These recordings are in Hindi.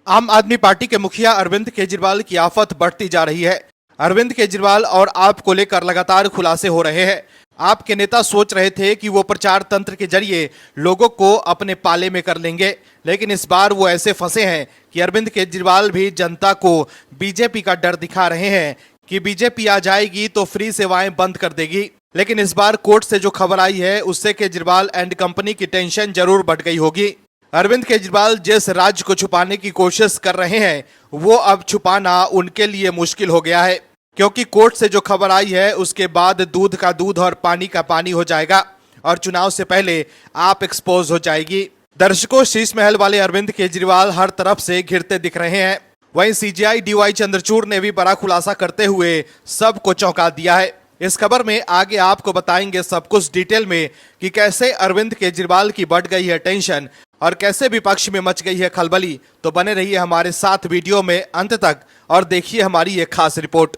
आम आदमी पार्टी के मुखिया अरविंद केजरीवाल की आफत बढ़ती जा रही है। अरविंद केजरीवाल और आप को लेकर लगातार खुलासे हो रहे हैं। आप के नेता सोच रहे थे कि वो प्रचार तंत्र के जरिए लोगों को अपने पाले में कर लेंगे, लेकिन इस बार वो ऐसे फंसे हैं कि अरविंद केजरीवाल भी जनता को बीजेपी का डर दिखा रहे हैं कि बीजेपी आ जाएगी तो फ्री सेवाएं बंद कर देगी। लेकिन इस बार कोर्ट से जो खबर आई है उससे केजरीवाल एंड कंपनी की टेंशन जरूर बढ़ गई होगी। अरविंद केजरीवाल जिस राज को छुपाने की कोशिश कर रहे हैं वो अब छुपाना उनके लिए मुश्किल हो गया है, क्योंकि कोर्ट से जो खबर आई है उसके बाद दूध का दूध और पानी का पानी हो जाएगा और चुनाव से पहले आप एक्सपोज हो जाएगी। दर्शकों, शीश महल वाले अरविंद केजरीवाल हर तरफ से घिरते दिख रहे हैं। वहीं सीजीआई डीवाई चंद्रचूड़ ने भी बड़ा खुलासा करते हुए सबको चौंका दिया है। इस खबर में आगे आपको बताएंगे सब कुछ डिटेल में कि कैसे अरविंद केजरीवाल की बढ़ गई है टेंशन और कैसे विपक्ष में मच गई है खलबली। तो बने रहिए हमारे साथ वीडियो में अंत तक और देखिए हमारी ये खास रिपोर्ट।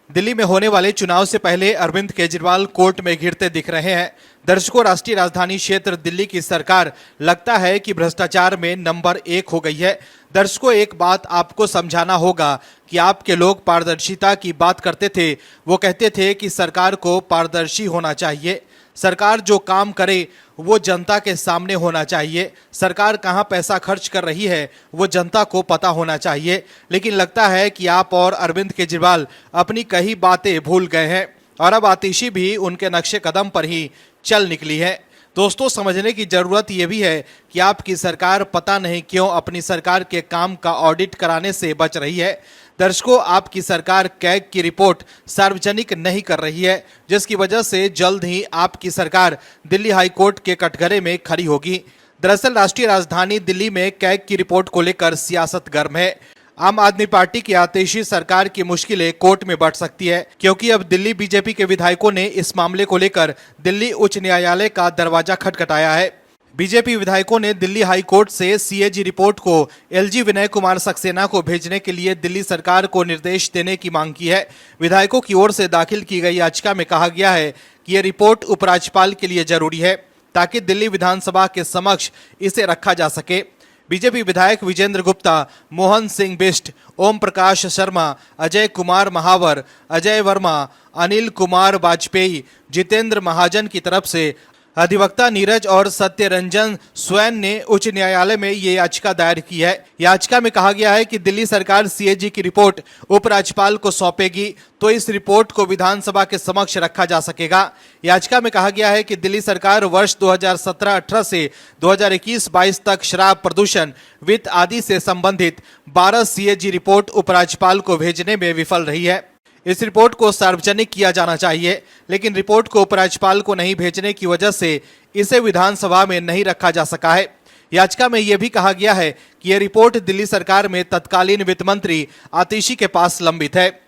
दिल्ली में होने वाले चुनाव से पहले अरविंद केजरीवाल कोर्ट में घिरते दिख रहे हैं। दर्शकों, राष्ट्रीय राजधानी क्षेत्र दिल्ली की सरकार लगता है कि भ्रष्टाचार में नंबर 1 हो गई है। दर्शकों, एक बात आपको समझाना होगा कि आपके लोग पारदर्शिता की बात करते थे। वो कहते थे कि सरकार को पारदर्शी होना चाहिए, सरकार जो काम करे वो जनता के सामने होना चाहिए, सरकार कहाँ पैसा खर्च कर रही है वो जनता को पता होना चाहिए। लेकिन लगता है कि आप और अरविंद केजरीवाल अपनी कई बातें भूल गए हैं और अब आतिशी भी उनके नक्शे कदम पर ही चल निकली है। दोस्तों, समझने की जरूरत यह भी है कि आपकी सरकार पता नहीं क्यों अपनी सरकार के काम का ऑडिट कराने से बच रही है। दर्शकों, आपकी सरकार कैग की रिपोर्ट सार्वजनिक नहीं कर रही है, जिसकी वजह से जल्द ही आपकी सरकार दिल्ली हाई कोर्ट के कटघरे में खड़ी होगी। दरअसल राष्ट्रीय राजधानी दिल्ली में कैग की रिपोर्ट को लेकर सियासत गर्म है। आम आदमी पार्टी की आतिशी सरकार की मुश्किलें कोर्ट में बढ़ सकती है, क्योंकि अब दिल्ली बीजेपी के विधायकों ने इस मामले को लेकर दिल्ली उच्च न्यायालय का दरवाजा खटखटाया है। बीजेपी विधायकों ने दिल्ली हाई कोर्ट से सीएजी रिपोर्ट को एलजी विनय कुमार सक्सेना को भेजने के लिए दिल्ली सरकार को निर्देश देने की मांग की है। विधायकों की ओर से दाखिल की गई याचिका में कहा गया है कि यह रिपोर्ट उपराज्यपाल के लिए जरूरी है ताकि दिल्ली विधानसभा के समक्ष इसे रखा जा सके। बीजेपी विधायक विजेंद्र गुप्ता, मोहन सिंह बिष्ट, ओम प्रकाश शर्मा, अजय कुमार महावर, अजय वर्मा, अनिल कुमार वाजपेयी, जितेंद्र महाजन की तरफ से अधिवक्ता नीरज और सत्यरंजन स्वैन ने उच्च न्यायालय में ये याचिका दायर की है। याचिका में कहा गया है कि दिल्ली सरकार सीएजी की रिपोर्ट उपराज्यपाल को सौंपेगी तो इस रिपोर्ट को विधानसभा के समक्ष रखा जा सकेगा। याचिका में कहा गया है कि दिल्ली सरकार वर्ष 2017-18 से 2021-22 तक शराब, प्रदूषण, वित्त आदि से संबंधित 12 सीएजी रिपोर्ट उपराज्यपाल को भेजने में विफल रही है। इस रिपोर्ट को सार्वजनिक किया जाना चाहिए, लेकिन रिपोर्ट को उपराज्यपाल को नहीं भेजने की वजह से इसे विधानसभा में नहीं रखा जा सका है। याचिका में यह भी कहा गया है कि यह रिपोर्ट दिल्ली सरकार में तत्कालीन वित्त मंत्री आतिशी के पास लंबित है,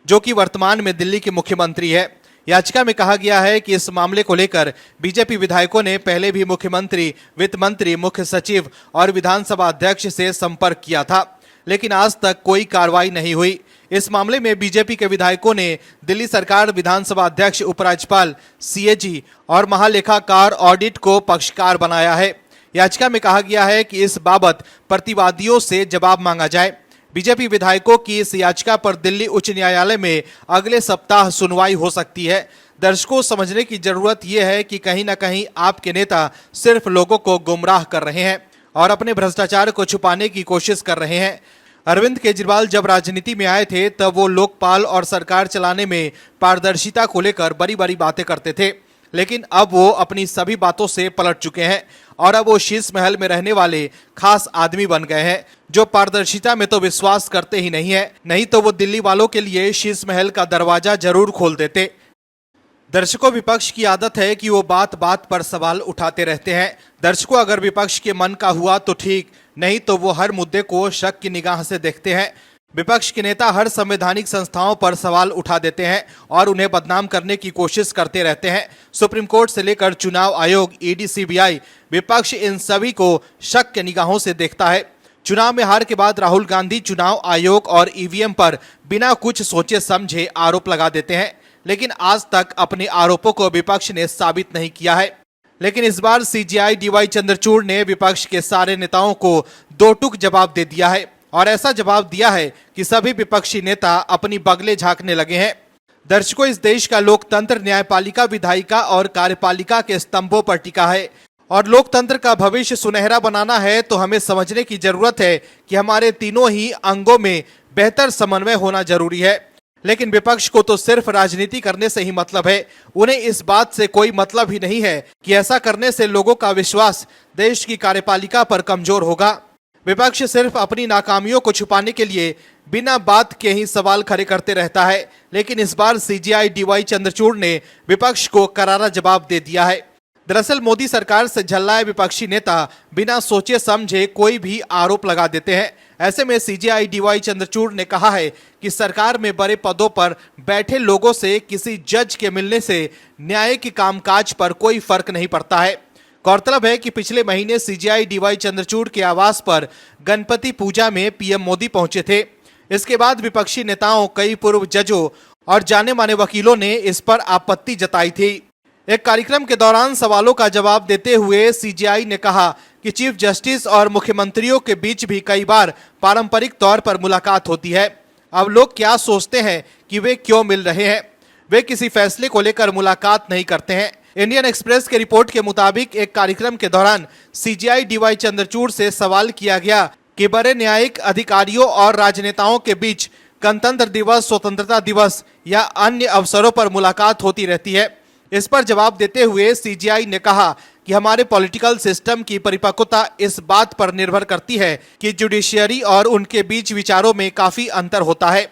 जो कि वर्तमान में दिल्ली के मुख्यमंत्री है। याचिका में कहा गया है कि इस मामले को लेकर बीजेपी विधायकों ने पहले भी मुख्यमंत्री, वित्त मंत्री, मुख्य सचिव और विधानसभा अध्यक्ष से संपर्क किया था, लेकिन आज तक कोई कार्रवाई नहीं हुई। इस मामले में बीजेपी के विधायकों ने दिल्ली सरकार, विधानसभा अध्यक्ष, उपराज्यपाल, सीएजी और महालेखाकार ऑडिट को पक्षकार बनाया है। याचिका में कहा गया है कि इस बाबत प्रतिवादियों से जवाब मांगा जाए। बीजेपी विधायकों की इस याचिका पर दिल्ली उच्च न्यायालय में अगले सप्ताह सुनवाई हो सकती है। दर्शकों, समझने की जरूरत यह है कि कहीं ना कहीं आपके नेता सिर्फ लोगों को गुमराह कर रहे हैं और अपने भ्रष्टाचार को छुपाने की कोशिश कर रहे हैं। अरविंद केजरीवाल जब राजनीति में आए थे तब वो लोकपाल और सरकार चलाने में पारदर्शिता को लेकर बड़ी बड़ी बातें करते थे, लेकिन अब वो अपनी सभी बातों से पलट चुके हैं और अब वो शीश महल में रहने वाले खास आदमी बन गए हैं, जो पारदर्शिता में तो विश्वास करते ही नहीं है, नहीं तो वो दिल्ली वालों के लिए शीश महल का दरवाजा जरूर खोल देते। दर्शकों, विपक्ष की आदत है कि वो बात बात पर सवाल उठाते रहते हैं। दर्शकों, अगर विपक्ष के मन का हुआ तो ठीक, नहीं तो वो हर मुद्दे को शक की निगाह से देखते हैं। विपक्ष के नेता हर संवैधानिक संस्थाओं पर सवाल उठा देते हैं और उन्हें बदनाम करने की कोशिश करते रहते हैं। सुप्रीम कोर्ट से लेकर चुनाव आयोग, ईडी, सीबीआई, विपक्ष इन सभी को शक की निगाहों से देखता है। चुनाव में हार के बाद राहुल गांधी चुनाव आयोग और ईवीएम पर बिना कुछ सोचे समझे आरोप लगा देते हैं, लेकिन आज तक अपने आरोपों को विपक्ष ने साबित नहीं किया है। लेकिन इस बार सीजेआई डीवाई चंद्रचूड़ ने विपक्ष के सारे नेताओं को दो टूक जवाब दे दिया है और ऐसा जवाब दिया है कि सभी विपक्षी नेता अपनी बगले झांकने लगे हैं। दर्शकों, इस देश का लोकतंत्र न्यायपालिका, विधायिका और कार्यपालिका के स्तंभों पर टिका है और लोकतंत्र का भविष्य सुनहरा बनाना है तो हमें समझने की जरूरत है कि हमारे तीनों ही अंगों में बेहतर समन्वय होना जरूरी है। लेकिन विपक्ष को तो सिर्फ राजनीति करने से ही मतलब है। उन्हें इस बात से कोई मतलब ही नहीं है कि ऐसा करने से लोगों का विश्वास देश की कार्यपालिका पर कमजोर होगा। विपक्ष सिर्फ अपनी नाकामियों को छुपाने के लिए बिना बात के ही सवाल खड़े करते रहता है। लेकिन इस बार सीजेआई डीवाई चंद्रचूड़ ने विपक्ष को करारा जवाब दे दिया है। दरअसल मोदी सरकार से झल्लाए विपक्षी नेता बिना सोचे समझे कोई भी आरोप लगा देते हैं। ऐसे में सीजेआई डीवाई चंद्रचूड़ ने कहा है कि सरकार में बड़े पदों पर बैठे लोगों से किसी जज के मिलने से न्याय के कामकाज पर कोई फर्क नहीं पड़ता है। गौरतलब है कि पिछले महीने सीजेआई डीवाई चंद्रचूड़ के आवास पर गणपति पूजा में पीएम मोदी पहुंचे थे। इसके बाद विपक्षी नेताओं, कई पूर्व जजों और जाने माने वकीलों ने इस पर आपत्ति जताई थी। एक कार्यक्रम के दौरान सवालों का जवाब देते हुए सीजेआई ने कहा कि चीफ जस्टिस और मुख्यमंत्रियों के बीच भी कई बार पारंपरिक तौर पर मुलाकात होती है। अब लोग क्या सोचते हैं कि वे क्यों मिल रहे हैं? वे किसी फैसले को लेकर मुलाकात नहीं करते हैं। इंडियन एक्सप्रेस के रिपोर्ट के मुताबिक एक कार्यक्रम के दौरान सीजेआई डीवाई चंद्रचूड़ से सवाल किया गया कि बड़े न्यायिक अधिकारियों और राजनेताओं के बीच गणतंत्र दिवस, स्वतंत्रता दिवस या अन्य अवसरों पर मुलाकात होती रहती है। इस पर जवाब देते हुए सीजेआई ने कहा कि हमारे पॉलिटिकल सिस्टम की परिपक्वता इस बात पर निर्भर करती है कि जुडिशियरी और उनके बीच विचारों में काफी अंतर होता है।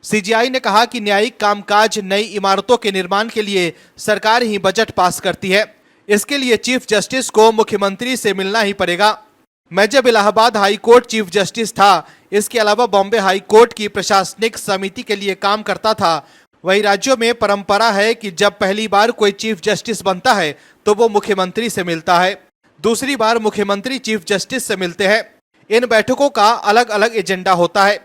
सीजेआई ने कहा कि न्यायिक कामकाज, नई इमारतों के निर्माण के लिए सरकार ही बजट पास करती है। इसके लिए चीफ जस्टिस को मुख्यमंत्री से मिलना ही पड़ेगा। मैं जब Allahabad high court chief justice था, इसके अलावा बॉम्बे हाई कोर्ट की प्रशासनिक समिति के लिए काम करता था। वही राज्यों में परंपरा है कि जब पहली बार कोई चीफ जस्टिस बनता है तो वो मुख्यमंत्री से मिलता है, दूसरी बार मुख्यमंत्री चीफ जस्टिस से मिलते हैं। इन बैठकों का अलग अलग एजेंडा होता है।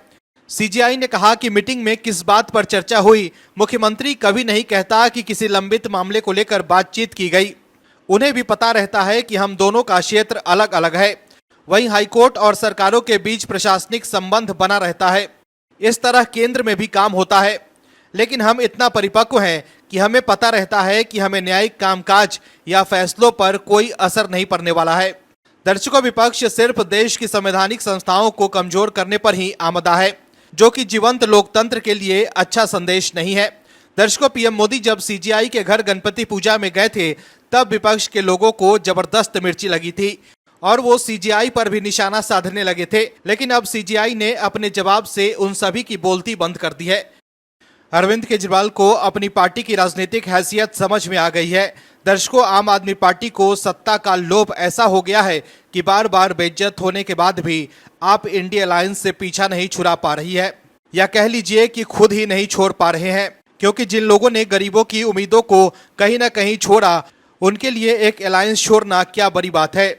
सीजेआई ने कहा कि मीटिंग में किस बात पर चर्चा हुई, मुख्यमंत्री कभी नहीं कहता कि किसी लंबित मामले को लेकर बातचीत की गई। उन्हें भी पता रहता है कि हम दोनों का क्षेत्र अलग अलग है। वहीं हाईकोर्ट और सरकारों के बीच प्रशासनिक संबंध बना रहता है। इस तरह केंद्र में भी काम होता है। लेकिन हम इतना परिपक्व हैं कि हमें पता रहता है कि हमें न्यायिक कामकाज या फैसलों पर कोई असर नहीं पड़ने वाला है। दर्शकों, विपक्ष सिर्फ देश की संवैधानिक संस्थाओं को कमजोर करने पर ही आमदा है, जो कि जीवंत लोकतंत्र के लिए अच्छा संदेश नहीं है। दर्शकों, पीएम मोदी जब सीजेआई के घर गणपति पूजा में गए थे तब विपक्ष के लोगों को जबरदस्त मिर्ची लगी थी और वो सीजेआई पर भी निशाना साधने लगे थे। लेकिन अब सीजेआई ने अपने जवाब से उन सभी की बोलती बंद कर दी है। अरविंद केजरीवाल को अपनी पार्टी की राजनीतिक हैसियत समझ में आ गई है। दर्शकों, आम आदमी पार्टी को सत्ता का लोभ ऐसा हो गया है कि बार बार बेइज्जत होने के बाद भी आप इंडिया अलायंस से पीछा नहीं छुड़ा पा रही है, या कह लीजिए कि खुद ही नहीं छोड़ पा रहे हैं। क्योंकि जिन लोगों ने गरीबों की उम्मीदों को कहीं ना कहीं छोड़ा, उनके लिए एक अलायंस छोड़ना क्या बड़ी बात है।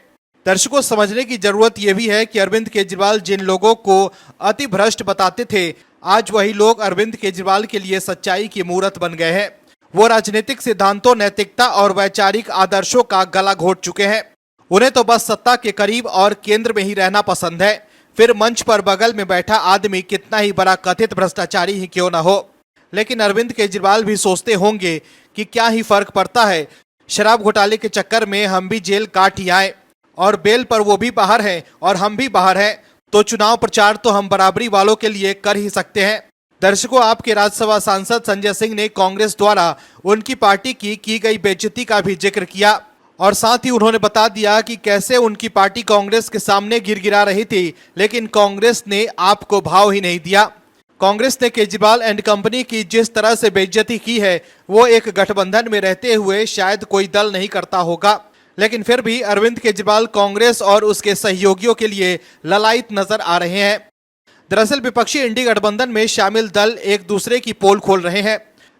दर्शकों, समझने की जरूरत यह भी है कि अरविंद केजरीवाल जिन लोगों को अति भ्रष्ट बताते थे, आज वही लोग अरविंद केजरीवाल के लिए सच्चाई की मूरत बन गए हैं। वो राजनीतिक सिद्धांतों, नैतिकता और वैचारिक आदर्शों का गला घोट चुके हैं। उन्हें तो बस सत्ता के करीब और केंद्र में ही रहना पसंद है, फिर मंच पर बगल में बैठा आदमी कितना ही बड़ा कथित भ्रष्टाचारी ही क्यों न हो। लेकिन अरविंद केजरीवाल भी सोचते होंगे कि क्या ही फर्क पड़ता है, शराब घोटाले के चक्कर में हम भी जेल काट ही आए और बेल पर वो भी बाहर हैं और हम भी बाहर हैं, तो चुनाव प्रचार तो हम बराबरी वालों के लिए कर ही सकते हैं। दर्शकों, आपके राज्यसभा सांसद संजय सिंह ने कांग्रेस द्वारा उनकी पार्टी की गई बेइज्जती का भी जिक्र किया और साथ ही उन्होंने बता दिया कि कैसे उनकी पार्टी कांग्रेस के सामने गिरगिरा रही थी, लेकिन कांग्रेस ने आपको भाव ही नहीं दिया। कांग्रेस ने केजरीवाल एंड कंपनी की जिस तरह से बेइज्जती की है, वो एक गठबंधन में रहते हुए शायद कोई दल नहीं करता होगा। लेकिन फिर भी अरविंद केजरीवाल कांग्रेस और उसके सहयोगियों के लिए ललायत नजर आ रहे हैं। दरअसल विपक्षी इंडी गठबंधन में शामिल दल एक दूसरे की पोल खोल रहे हैं।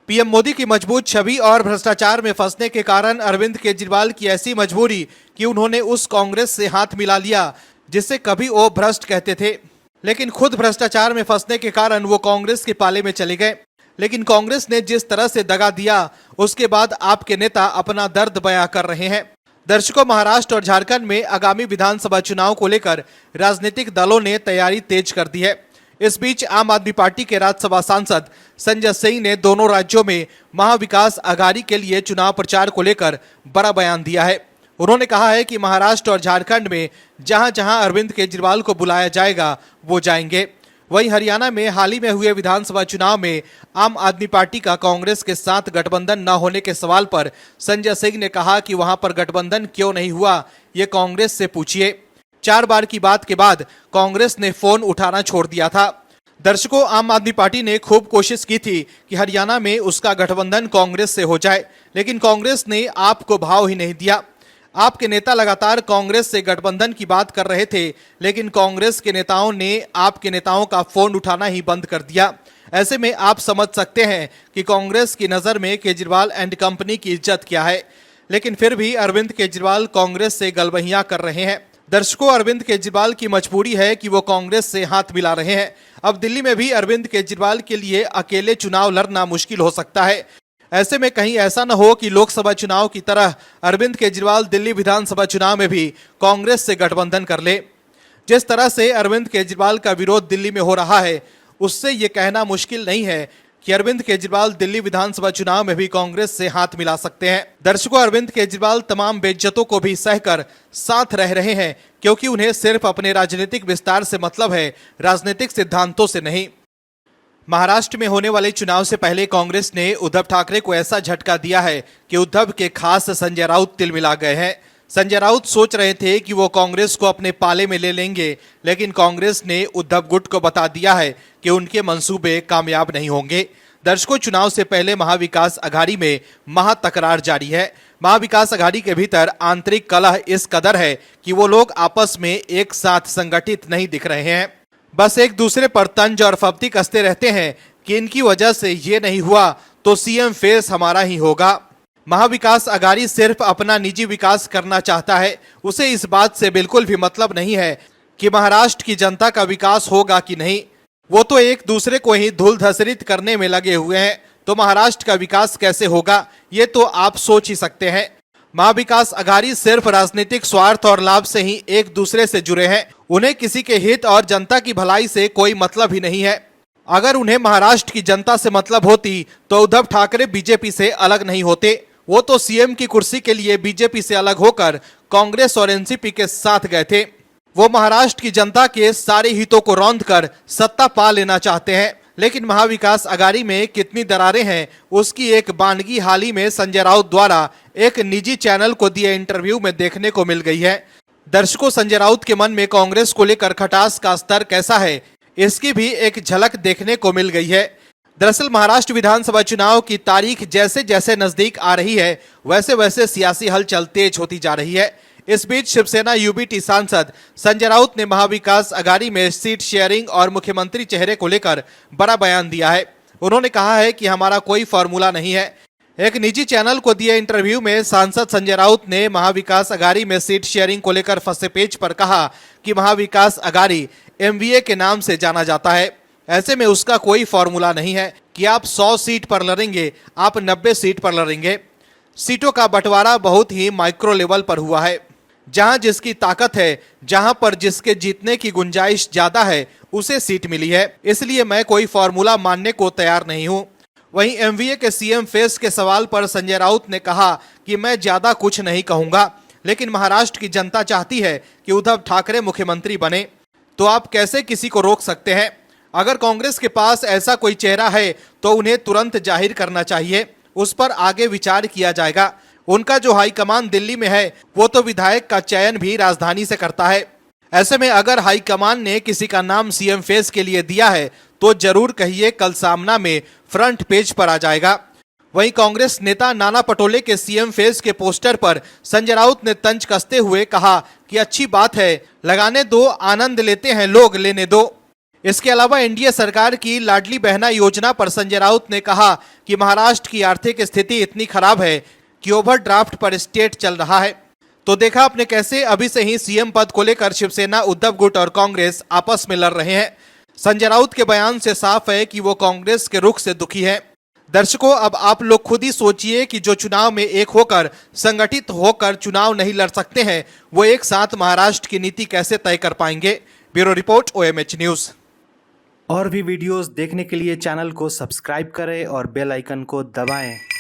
पीएम मोदी की मजबूत छवि और भ्रष्टाचार में फंसने के कारण अरविंद केजरीवाल की ऐसी मजबूरी कि उन्होंने उस कांग्रेस से हाथ मिला लिया जिससे कभी वो भ्रष्ट कहते थे। लेकिन खुद भ्रष्टाचार में फंसने के कारण वो कांग्रेस के पाले में चले गए। लेकिन कांग्रेस ने जिस तरह से दगा दिया, उसके बाद आपके नेता अपना दर्द बयां कर रहे हैं। दर्शकों, महाराष्ट्र और झारखंड में आगामी विधानसभा चुनाव को लेकर राजनीतिक दलों ने तैयारी तेज कर दी है। इस बीच आम आदमी पार्टी के राज्यसभा सांसद संजय सिंह ने दोनों राज्यों में महाविकास आघाड़ी के लिए चुनाव प्रचार को लेकर बड़ा बयान दिया है। उन्होंने कहा है कि महाराष्ट्र और झारखंड में जहां जहां अरविंद केजरीवाल को बुलाया जाएगा वो जाएंगे। वहीं हरियाणा में हाल ही में हुए विधानसभा चुनाव में आम आदमी पार्टी का कांग्रेस के साथ गठबंधन न होने के सवाल पर संजय सिंह ने कहा कि वहां पर गठबंधन क्यों नहीं हुआ, ये कांग्रेस से पूछिए। 4 बार की बात के बाद कांग्रेस ने फोन उठाना छोड़ दिया था। दर्शकों, आम आदमी पार्टी ने खूब कोशिश की थी कि हरियाणा में उसका गठबंधन कांग्रेस से हो जाए, लेकिन कांग्रेस ने आप को भाव ही नहीं दिया। आपके नेता लगातार कांग्रेस से गठबंधन की बात कर रहे थे, लेकिन कांग्रेस के नेताओं ने आपके नेताओं का फोन उठाना ही बंद कर दिया। ऐसे में आप समझ सकते हैं कि कांग्रेस की नजर में केजरीवाल एंड कंपनी की इज्जत क्या है। लेकिन फिर भी अरविंद केजरीवाल कांग्रेस से गलबहियां कर रहे हैं। दर्शकों, अरविंद केजरीवाल की मजबूरी है कि वो कांग्रेस से हाथ मिला रहे हैं। अब दिल्ली में भी अरविंद केजरीवाल के लिए अकेले चुनाव लड़ना मुश्किल हो सकता है। ऐसे में कहीं ऐसा न हो कि लोकसभा चुनाव की तरह अरविंद केजरीवाल दिल्ली विधानसभा चुनाव में भी कांग्रेस से गठबंधन कर ले। जिस तरह से अरविंद केजरीवाल का विरोध दिल्ली में हो रहा है, उससे ये कहना मुश्किल नहीं है कि अरविंद केजरीवाल दिल्ली विधानसभा चुनाव में भी कांग्रेस से हाथ मिला सकते हैं। दर्शकों, अरविंद केजरीवाल तमाम बेइज्जतों को भी सहकर साथ रह रहे हैं, क्योंकि उन्हें सिर्फ अपने राजनीतिक विस्तार से मतलब है, राजनीतिक सिद्धांतों से नहीं। महाराष्ट्र में होने वाले चुनाव से पहले कांग्रेस ने उद्धव ठाकरे को ऐसा झटका दिया है कि उद्धव के खास संजय राउत तिलमिला गए हैं। संजय राउत सोच रहे थे कि वो कांग्रेस को अपने पाले में ले लेंगे, लेकिन कांग्रेस ने उद्धव गुट को बता दिया है कि उनके मंसूबे कामयाब नहीं होंगे। दर्शकों, चुनाव से पहले महाविकास अघाड़ी में महातकरार जारी है। महाविकास अघाड़ी के भीतर आंतरिक कलह इस कदर है कि वो लोग आपस में एक साथ संगठित नहीं दिख रहे हैं। बस एक दूसरे पर तंज और फब्ती कसते रहते हैं कि इनकी वजह से ये नहीं हुआ तो सीएम फेस हमारा ही होगा। महाविकास अघाड़ी सिर्फ अपना निजी विकास करना चाहता है। उसे इस बात से बिल्कुल भी मतलब नहीं है कि महाराष्ट्र की जनता का विकास होगा कि नहीं। वो तो एक दूसरे को ही धूल धसरित करने में लगे हुए हैं। तो महाराष्ट्र का विकास कैसे होगा, ये तो आप सोच ही सकते हैं। महाविकास अघाड़ी सिर्फ राजनीतिक स्वार्थ और लाभ से ही एक दूसरे से जुड़े हैं। उन्हें किसी के हित और जनता की भलाई से कोई मतलब ही नहीं है। अगर उन्हें महाराष्ट्र की जनता से मतलब होती तो उद्धव ठाकरे बीजेपी से अलग नहीं होते। वो तो सीएम की कुर्सी के लिए बीजेपी से अलग होकर कांग्रेस और एनसीपी के साथ गए थे। वो महाराष्ट्र की जनता के सारे हितों को रौंदकर सत्ता पा लेना चाहते हैं। लेकिन महाविकास अघाड़ी में कितनी दरारें हैं, उसकी एक बानगी हाल ही में संजय राउत द्वारा एक निजी चैनल को दिए इंटरव्यू में देखने को मिल गई है। दर्शकों, संजय राउत के मन में कांग्रेस को लेकर खटास का स्तर कैसा है, इसकी भी एक झलक देखने को मिल गई है। दरअसल महाराष्ट्र विधानसभा चुनाव की तारीख जैसे जैसे नजदीक आ रही है, वैसे वैसे सियासी हलचल तेज होती जा रही है। इस बीच शिवसेना यूबीटी सांसद संजय राउत ने महाविकास अघाड़ी में सीट शेयरिंग और मुख्यमंत्री चेहरे को लेकर बड़ा बयान दिया है। उन्होंने कहा है कि हमारा कोई फॉर्मूला नहीं है। एक निजी चैनल को दिए इंटरव्यू में सांसद संजय राउत ने महाविकास अघाड़ी में सीट शेयरिंग को लेकर फंसे पेच पर कहा कि महाविकास अघाड़ी एमवीए के नाम से जाना जाता है। ऐसे में उसका कोई फॉर्मूला नहीं है कि आप 100 सीट पर लड़ेंगे, आप 90 सीट पर लड़ेंगे। सीटों का बंटवारा बहुत ही माइक्रो लेवल पर हुआ है। जहां जिसकी ताकत है, जहां पर जिसके जीतने की गुंजाइश ज्यादा है, उसे सीट मिली है। इसलिए मैं कोई फॉर्मूला मानने को तैयार नहीं हूं। वहीं एमवीए के सीएम फेस के सवाल पर संजय राउत ने कहा कि मैं ज्यादा कुछ नहीं कहूंगा, लेकिन महाराष्ट्र की जनता चाहती है कि उद्धव ठाकरे मुख्यमंत्री बने, तो आप कैसे किसी को रोक सकते हैं। अगर कांग्रेस के पास ऐसा कोई चेहरा है तो उन्हें तुरंत जाहिर करना चाहिए, उस पर आगे विचार किया जाएगा। उनका जो हाईकमान दिल्ली में है, वो तो विधायक का चयन भी राजधानी से करता है। ऐसे में अगर हाईकमान ने किसी का नाम सीएम फेस के लिए दिया है तो जरूर कहिए कल सामना में फ्रंट पेज पर आ जाएगा। वहीं कांग्रेस नेता नाना पटोले के सीएम फेस के पोस्टर पर संजय राउत ने तंज कसते हुए कहा कि अच्छी बात है, लगाने दो, आनंद लेते हैं लोग, लेने दो। इसके अलावा एनडीए सरकार की लाडली बहना योजना पर संजय राउत ने कहा कि महाराष्ट्र की आर्थिक स्थिति इतनी खराब है कि ओवरड्राफ्ट पर स्टेट चल रहा है। तो देखा आपने कैसे अभी से ही सीएम पद को लेकर शिवसेना, उद्धव गुट और कांग्रेस आपस में लड़ रहे हैं। संजय राउत के बयान से साफ है कि वो कांग्रेस के रुख से दुखी है। दर्शकों, अब आप लोग खुद ही सोचिए कि जो चुनाव में एक होकर संगठित होकर चुनाव नहीं लड़ सकते हैं, वो एक साथ महाराष्ट्र की नीति कैसे तय कर पाएंगे। Bureau report, OMH news. और भी वीडियोस देखने के लिए चैनल को सब्सक्राइब करें और बेल आइकन को दबाएं।